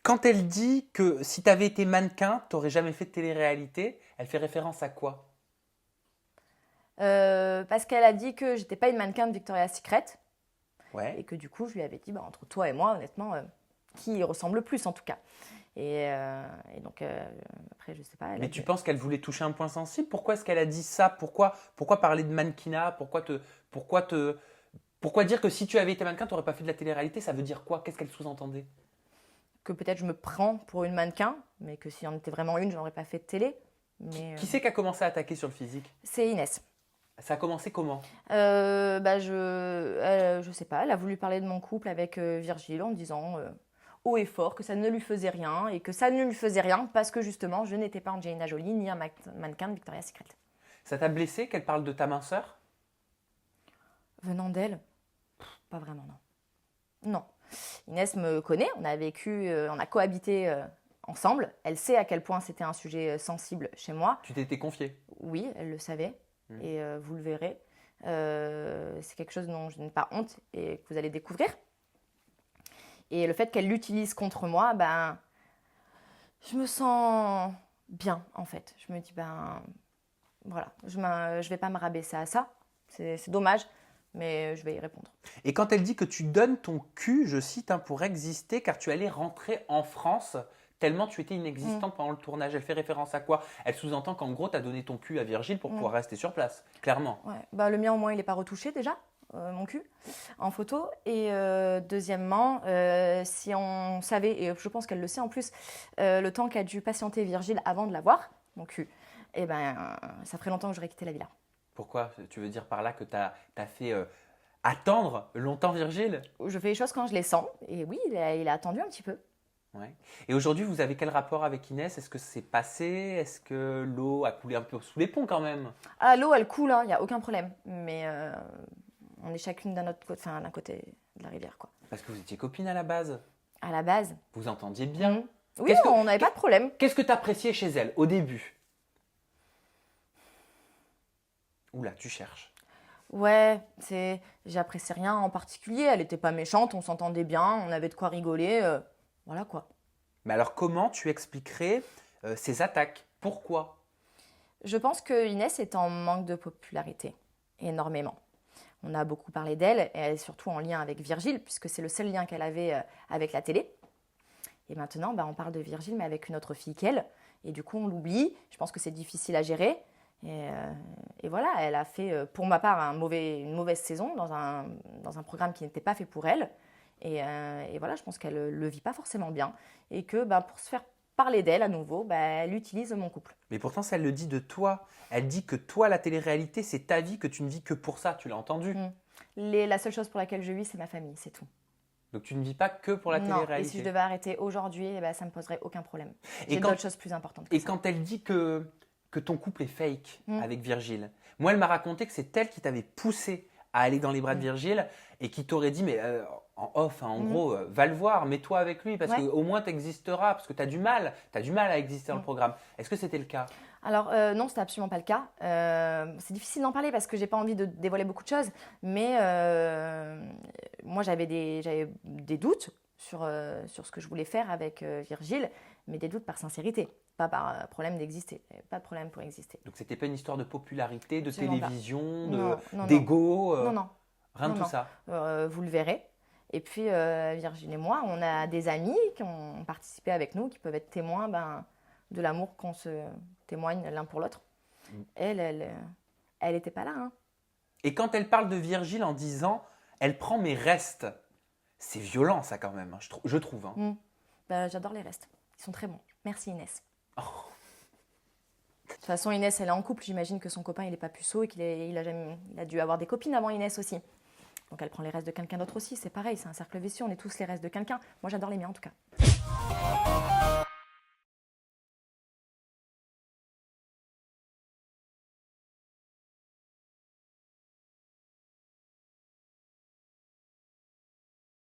Quand elle dit que si tu avais été mannequin, tu n'aurais jamais fait de télé-réalité, elle fait référence à quoi? Parce qu'elle a dit que j'étais pas une mannequin de Victoria's Secret Ouais. et que du coup, je lui avais dit, bah, entre toi et moi, honnêtement, qui ressemble le plus en tout cas. Et donc, après, je sais pas. Elle a Mais tu dit, penses qu'elle voulait toucher un point sensible? Pourquoi est-ce qu'elle a dit ça? Pourquoi parler de mannequinat? Pourquoi dire que si tu avais été mannequin, tu n'aurais pas fait de la télé-réalité? Ça veut dire quoi? Qu'est-ce qu'elle sous-entendait? que peut-être je me prends pour une mannequin, mais que si en était vraiment une, je n'aurais pas fait de télé. Qui c'est qui a commencé à attaquer sur le physique? C'est Inès. Ça a commencé comment? Je sais pas, elle a voulu parler de mon couple avec Virgile en disant haut et fort que ça ne lui faisait rien et que ça ne lui faisait rien parce que justement je n'étais pas Angelina Jolie ni un mannequin de Victoria's Secret. Ça t'a blessé qu'elle parle de ta minceur? Venant d'elle, pas vraiment non. Non. Inès me connaît, on a vécu, on a cohabité ensemble. Elle sait à quel point c'était un sujet sensible chez moi. Tu t'étais confiée? Oui, elle le savait et vous le verrez. C'est quelque chose dont je n'ai pas honte et que vous allez découvrir. Et le fait qu'elle l'utilise contre moi, ben, je me sens bien en fait. Je me dis, ben voilà, je vais pas me rabaisser à ça. C'est dommage, mais je vais y répondre. Et quand elle dit que tu donnes ton cul, je cite, hein, pour exister, car tu allais rentrer en France tellement tu étais inexistante pendant le tournage, elle fait référence à quoi? Elle sous-entend qu'en gros, tu as donné ton cul à Virgile pour pouvoir rester sur place, clairement. Ouais. Bah, le mien au moins il n'est pas retouché déjà, mon cul, en photo. Et deuxièmement, si on savait, et je pense qu'elle le sait en plus, le temps qu'a dû patienter Virgile avant de l'avoir, mon cul, et ben ça ferait longtemps que j'aurais quitté la villa. Pourquoi? Tu veux dire par là que tu as fait attendre longtemps Virgile? Je fais les choses quand je les sens, et oui, il a attendu un petit peu. Ouais. Et aujourd'hui, vous avez quel rapport avec Inès? Est-ce que c'est passé? Est-ce que l'eau a coulé un peu sous les ponts quand même? Ah, l'eau elle coule, il n'y a aucun problème, mais on est chacune d'un autre côté, enfin d'un côté de la rivière quoi. Parce que vous étiez copines à la base. À la base. Vous entendiez bien. Oui, on n'avait pas de problème. Qu'est-ce que tu appréciais chez elle au début? Oula, tu cherches. Ouais, j'appréciais rien en particulier. Elle était pas méchante, on s'entendait bien, on avait de quoi rigoler, voilà quoi. Mais alors, comment tu expliquerais ces attaques? Pourquoi? Je pense que Inès est en manque de popularité, énormément. On a beaucoup parlé d'elle, et elle est surtout en lien avec Virgile, puisque c'est le seul lien qu'elle avait avec la télé. Et maintenant, bah, on parle de Virgile, mais avec une autre fille qu'elle. Et du coup, on l'oublie. Je pense que c'est difficile à gérer. Et voilà, elle a fait, pour ma part, une mauvaise saison dans un programme qui n'était pas fait pour elle. Et voilà, je pense qu'elle ne le vit pas forcément bien. Et que bah, pour se faire parler d'elle à nouveau, bah, elle utilise mon couple. Mais pourtant, ça, elle le dit de toi. Elle dit que toi, la télé-réalité, c'est ta vie, que tu ne vis que pour ça. Tu l'as entendu. La seule chose pour laquelle je vis, c'est ma famille, c'est tout. Donc, tu ne vis pas que pour la Non, télé-réalité. et si je devais arrêter aujourd'hui, eh ben, ça ne me poserait aucun problème. J'ai quand- d'autres choses plus importantes que Et ça. quand elle dit que ton couple est fake avec Virgile, moi, elle m'a raconté que c'est elle qui t'avait poussé à aller dans les bras de Virgile et qui t'aurait dit, mais en off, hein, en gros, va le voir, mets-toi avec lui parce qu'au moins tu existeras, parce que tu as du mal à exister dans le programme. Est-ce que c'était le cas? Alors non, c'était absolument pas le cas. C'est difficile d'en parler parce que j'ai pas envie de dévoiler beaucoup de choses, mais moi j'avais des doutes sur ce que je voulais faire avec Virgile, mais des doutes par sincérité, pas par problème d'exister. Pas de problème pour exister. Donc c'était pas une histoire de popularité, de Absolument pas. télévision, Non. d'ego, Non. rien de Non, tout non. ça. Vous le verrez. Et puis Virgile et moi, on a des amis qui ont participé avec nous, qui peuvent être témoins de l'amour qu'on se témoigne l'un pour l'autre. Elle était pas là. Hein. Et quand elle parle de Virgile en disant, elle prend mes restes, c'est violent ça quand même, hein, je trouve. Hein. J'adore les restes. Ils sont très bons. Merci Inès. Oh. De toute façon, Inès, elle est en couple. J'imagine que son copain, il n'est pas puceau et il a dû avoir des copines avant Inès aussi. Donc elle prend les restes de quelqu'un d'autre aussi. C'est pareil, c'est un cercle vicieux. On est tous les restes de quelqu'un. Moi, j'adore les miens en tout cas.